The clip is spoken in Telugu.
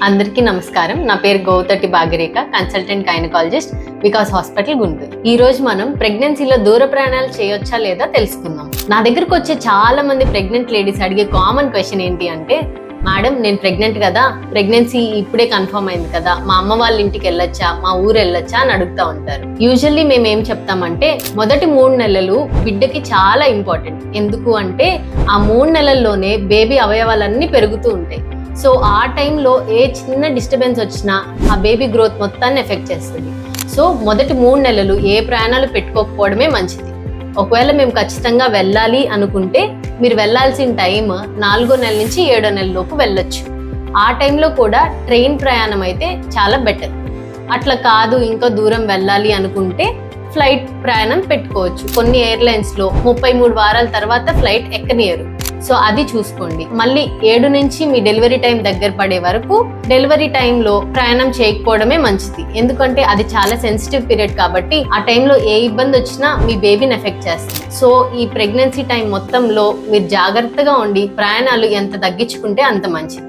అందరికీ నమస్కారం. నా పేరు Gautati Bhagyarekha, consultant gynaecologist, Vikas hospital, Guntur. ఈ రోజు మనం ప్రెగ్నెన్సీలో దూర ప్రయాణాలు చేయొచ్చా లేదా తెలుసుకుందాం. నా దగ్గరకు వచ్చే చాలా మంది ప్రెగ్నెంట్ లేడీస్ అడిగే కామన్ క్వశ్చన్ ఏంటి అంటే, మేడం నేను ప్రెగ్నెంట్ కదా, ప్రెగ్నెన్సీ ఇప్పుడే కన్ఫర్మ్ అయింది కదా, మా అమ్మ వాళ్ళ ఇంటికి వెళ్ళొచ్చా, మా ఊరు వెళ్ళొచ్చా అని అడుగుతూ ఉంటారు. యూజువల్లీ మేము ఏం చెప్తామంటే, మొదటి 3 నెలలు బిడ్డకి చాలా ఇంపార్టెంట్. ఎందుకు అంటే ఆ 3 నెలల్లోనే బేబీ అవయవాలన్నీ పెరుగుతూ ఉంటాయి. సో ఆ టైంలో ఏ చిన్న డిస్టర్బెన్స్ వచ్చినా ఆ బేబీ గ్రోత్ మొత్తాన్ని ఎఫెక్ట్ చేస్తుంది. సో మొదటి 3 నెలలు ఏ ప్రయాణాలు పెట్టుకోకపోవడమే మంచిది. ఒకవేళ మేము ఖచ్చితంగా వెళ్ళాలి అనుకుంటే మీరు వెళ్ళాల్సిన టైం 4వ నెల నుంచి 7వ నెల లోపు వెళ్ళొచ్చు. ఆ టైంలో కూడా ట్రైన్ ప్రయాణం అయితే చాలా బెటర్. అట్లా కాదు ఇంకా దూరం వెళ్ళాలి అనుకుంటే ఫ్లైట్ ప్రయాణం పెట్టుకోవచ్చు. కొన్ని ఎయిర్లైన్స్లో 33 వారాల తర్వాత ఫ్లైట్ ఎక్కనియరు. సో అది చూసుకోండి. మళ్ళీ 7 నుంచి మీ డెలివరీ టైం దగ్గర పడే వరకు డెలివరీ టైంలో ప్రయాణం చేయకపోవడమే మంచిది. ఎందుకంటే అది చాలా సెన్సిటివ్ పీరియడ్ కాబట్టి ఆ టైంలో ఏ ఇబ్బంది వచ్చినా మీ బేబీని ఎఫెక్ట్ చేస్తుంది. సో ఈ ప్రెగ్నెన్సీ టైం మొత్తంలో మీరు జాగ్రత్తగా ఉండి ప్రయాణాలు ఎంత తగ్గించుకుంటే అంత మంచిది.